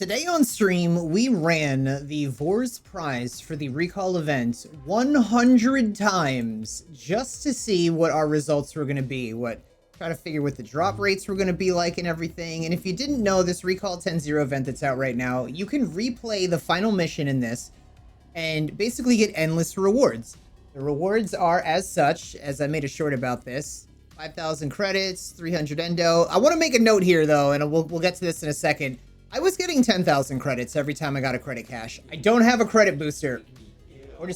Today on stream, we ran the Vor's prize for the recall event 100 times just to see what our results were going to be, try to figure what the drop rates were going to be like and everything. And if you didn't know, this recall 10-0 event that's out right now, you can replay the final mission in this and basically get endless rewards. The rewards are as such, as I made a short about this: 5,000 credits, 300 endo. I want to make a note here though, and we'll get to this in a second. I was getting 10,000 credits every time I got a credit cache. I don't have a credit booster.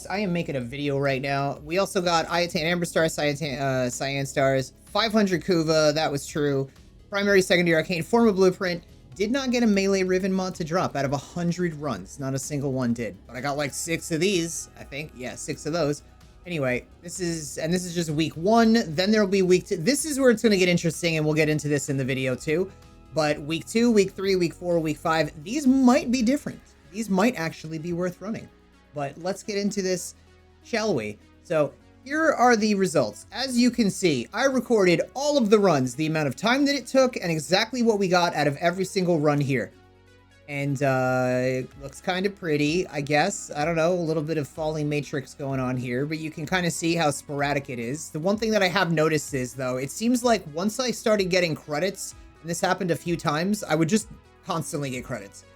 I am making a video right now. We also got Iatan Amber Star, Cyan Stars, 500 Kuva, that was true. Primary, secondary, arcane, form of blueprint. Did not get a melee Riven mod to drop out of 100 runs. Not a single one did. But I got like 6 of these, I think. Yeah, 6 of those. Anyway, this is just week 1. Then there'll be week 2. This is where it's going to get interesting, and we'll get into this in the video too. But week 2, week 3, week 4, week 5, these might be different. These might actually be worth running. But let's get into this, shall we? So here are the results. As you can see, I recorded all of the runs, the amount of time that it took, and exactly what we got out of every single run here. And it looks kind of pretty, I guess. I don't know, a little bit of falling matrix going on here, but you can kind of see how sporadic it is. The one thing that I have noticed is, though, it seems like once I started getting credits, and this happened a few times, I would just constantly get credits.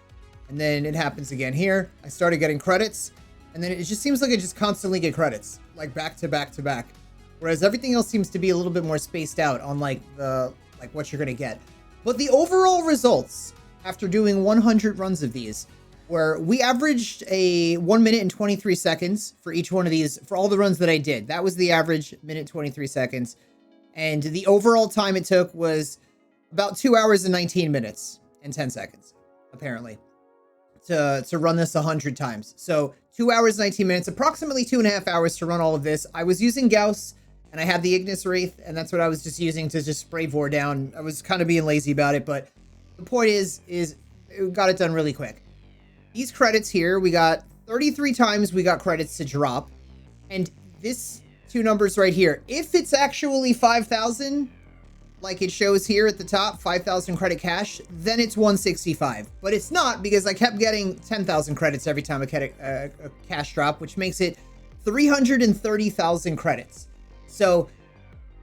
And then it happens again here. I started getting credits, and then it just seems like I just constantly get credits, like back to back to back. Whereas everything else seems to be a little bit more spaced out on like what you're gonna get. But the overall results after doing 100 runs of these, where we averaged a 1 minute and 23 seconds for each one of these, for all the runs that I did. That was the average, minute 23 seconds. And the overall time it took was about 2 hours and 19 minutes and 10 seconds, apparently, to run this 100 times. So 2 hours, 19 minutes, approximately 2.5 hours to run all of this. I was using Gauss, and I had the Ignis Wraith, and that's what I was just using to just spray Vor down. I was kind of being lazy about it, but the point is it got it done really quick. These credits here, we got 33 times we got credits to drop, and this two numbers right here, if it's actually 5,000, like it shows here at the top, 5,000 credit cash, then it's 165. But it's not, because I kept getting 10,000 credits every time I get a cash drop, which makes it 330,000 credits. So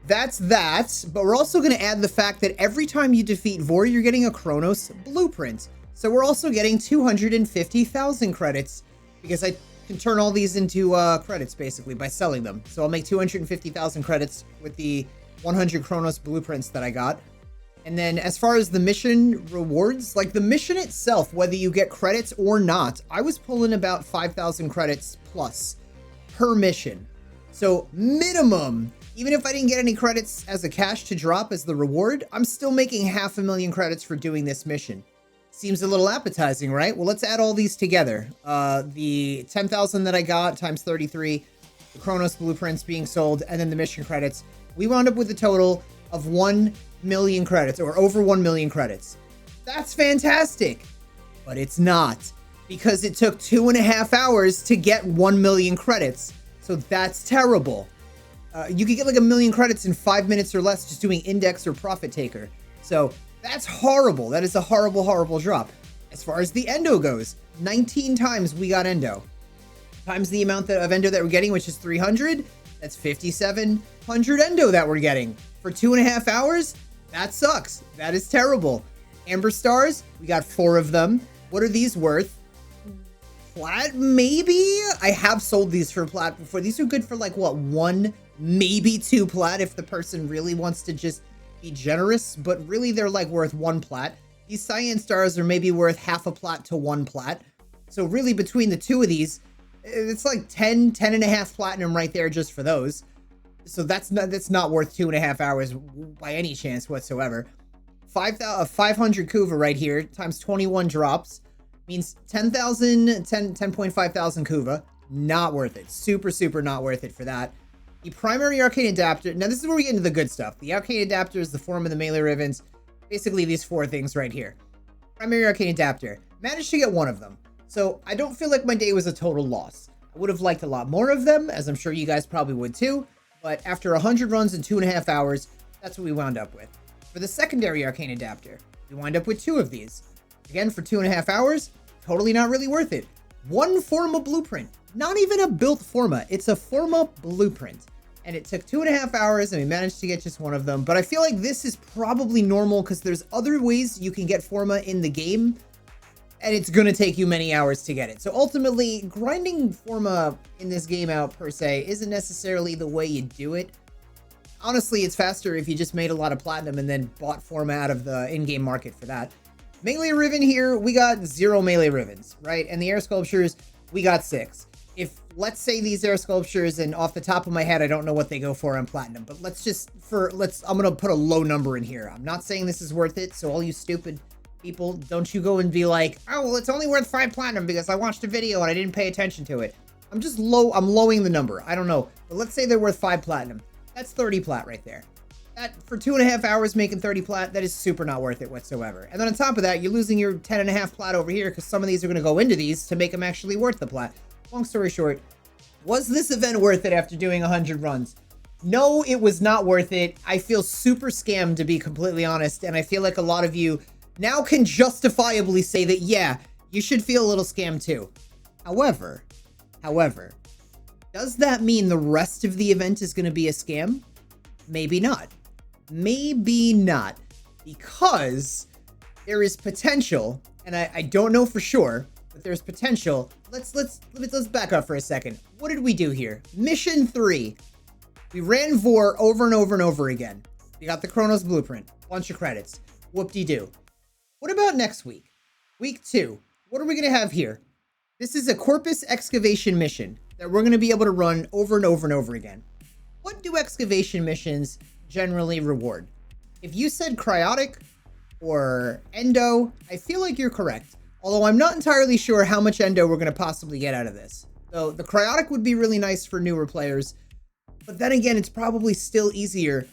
that's that. But we're also going to add the fact that every time you defeat Vor, you're getting a Chronos blueprint. So we're also getting 250,000 credits, because I can turn all these into credits basically by selling them. So I'll make 250,000 credits with the 100 Chronos blueprints that I got. And then as far as the mission rewards, like the mission itself, whether you get credits or not, I was pulling about 5,000 credits plus per mission. So minimum, even if I didn't get any credits as a cash to drop as the reward, I'm still making 500,000 credits for doing this mission. Seems a little appetizing, right? Well, let's add all these together. The 10,000 that I got times 33, the Chronos blueprints being sold, and then the mission credits. We wound up with a total of 1 million credits, or over 1 million credits. That's fantastic, but it's not, because it took 2.5 hours to get 1 million credits. So that's terrible. You could get like 1 million credits in 5 minutes or less just doing index or profit taker. So that's horrible. That is a horrible, horrible drop. As far as the endo goes, 19 times we got endo. Times the amount of endo that we're getting, which is 300. That's 5,700 endo that we're getting for 2.5 hours. That sucks. That is terrible. Amber Stars, we got 4 of them. What are these worth? Plat, maybe? I have sold these for plat before. These are good for like, what, 1, maybe 2 plat if the person really wants to just be generous, but really they're like worth 1 plat. These Cyan Stars are maybe worth half a plat to 1 plat. So really between the two of these, it's like 10.5 platinum right there just for those. So that's not worth 2.5 hours by any chance whatsoever. 500 Kuva right here times 21 drops means 10.5 thousand Kuva. Not worth it. Super, super not worth it for that. The primary arcane adapter. Now this is where we get into the good stuff. The arcane adapter is the form of the melee Rivens. Basically these 4 things right here. Primary arcane adapter. Managed to get 1 of them. So I don't feel like my day was a total loss. I would have liked a lot more of them, as I'm sure you guys probably would too. But after 100 runs in 2.5 hours, that's what we wound up with. For the secondary arcane adapter, we wind up with 2 of these. Again, for 2.5 hours, totally not really worth it. One Forma blueprint, not even a built Forma. It's a Forma blueprint. And it took 2.5 hours and we managed to get just one of them. But I feel like this is probably normal because there's other ways you can get Forma in the game. And it's going to take you many hours to get it. So ultimately, grinding Forma in this game out per se isn't necessarily the way you do it. Honestly, it's faster if you just made a lot of platinum and then bought Forma out of the in-game market for that. Melee Riven here, we got 0 melee Rivens, right? And the air sculptures, we got 6. If, let's say these air sculptures, and off the top of my head, I don't know what they go for on platinum, but I'm going to put a low number in here. I'm not saying this is worth it, so all you stupid people, don't you go and be like, oh, well, it's only worth 5 platinum because I watched a video and I didn't pay attention to it. I'm lowering the number. I don't know. But let's say they're worth 5 platinum. That's 30 plat right there. That, for 2.5 hours making 30 plat, that is super not worth it whatsoever. And then on top of that, you're losing your 10.5 plat over here because some of these are going to go into these to make them actually worth the plat. Long story short, was this event worth it after doing 100 runs? No, it was not worth it. I feel super scammed, to be completely honest, and I feel like a lot of you now can justifiably say that, yeah, you should feel a little scammed too. However, does that mean the rest of the event is going to be a scam? Maybe not. Maybe not. Because there is potential, and I don't know for sure, but there's potential. Let's back up for a second. What did we do here? Mission 3. We ran Vor over and over and over again. We got the Chronos blueprint. Bunch of credits. Whoop-de-doo. What about next week? Week 2. What are we going to have here? This is a Corpus excavation mission that we're going to be able to run over and over and over again. What do excavation missions generally reward? If you said cryotic or endo, I feel like you're correct. Although I'm not entirely sure how much endo we're going to possibly get out of this. So the cryotic would be really nice for newer players. But then again, it's probably still easier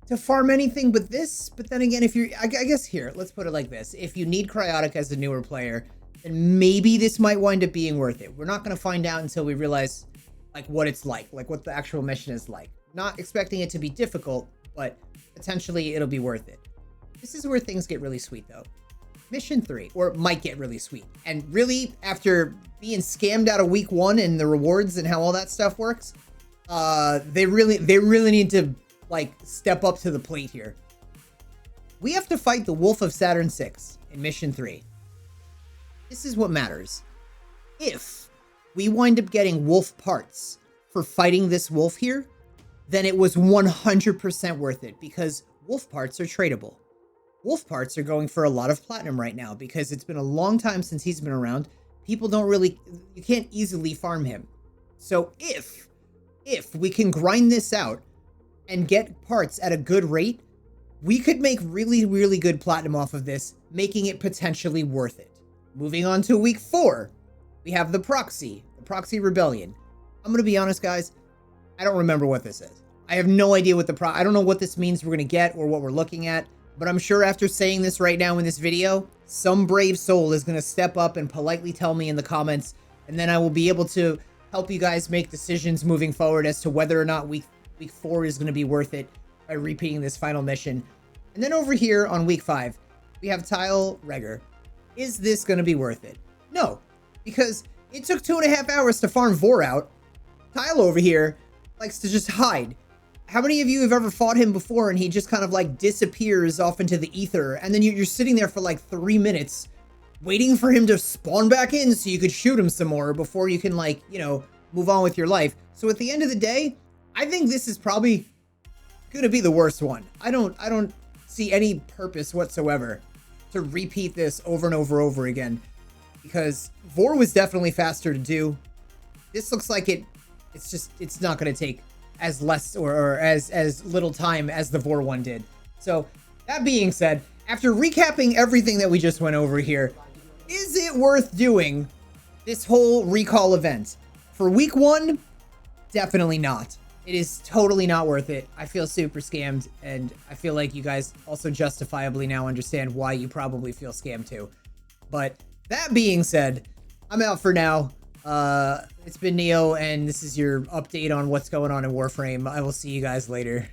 to farm anything but this. But then again, if you're, I guess here, let's put it like this. If you need cryotic as a newer player, then maybe this might wind up being worth it. We're not going to find out until we realize like what it's like what the actual mission is like. Not expecting it to be difficult, but potentially it'll be worth it. This is where things get really sweet though. Mission 3, or might get really sweet. And really, after being scammed out of week 1 and the rewards and how all that stuff works, they really need to like step up to the plate here. We have to fight the Wolf of Saturn 6 in Mission 3. This is what matters. If we wind up getting wolf parts for fighting this wolf here, then it was 100% worth it because wolf parts are tradable. Wolf parts are going for a lot of platinum right now because it's been a long time since he's been around. People don't really, you can't easily farm him. So if we can grind this out and get parts at a good rate, we could make really, really good platinum off of this, making it potentially worth it. Moving on to week 4, we have the Proxy Rebellion. I'm going to be honest, guys. I don't remember what this is. I have no idea what I don't know what this means we're going to get or what we're looking at, but I'm sure after saying this right now in this video, some brave soul is going to step up and politely tell me in the comments, and then I will be able to help you guys make decisions moving forward as to whether or not week 4 is going to be worth it by repeating this final mission. And then over here on week 5, we have Tile Regger. Is this going to be worth it? No, because it took 2.5 hours to farm Vor out. Tile over here likes to just hide. How many of you have ever fought him before and he just kind of like disappears off into the ether, and then you're sitting there for like 3 minutes waiting for him to spawn back in so you could shoot him some more before you can, like, you know, move on with your life. So at the end of the day, I think this is probably going to be the worst one. I don't see any purpose whatsoever to repeat this over and over again, because Vor was definitely faster to do. This looks like it's not going to take as less or as little time as the Vor one did. So that being said, after recapping everything that we just went over here, is it worth doing this whole recall event? For week 1, definitely not. It is totally not worth it. I feel super scammed, and I feel like you guys also justifiably now understand why you probably feel scammed too. But that being said, I'm out for now. It's been Neo, and this is your update on what's going on in Warframe. I will see you guys later.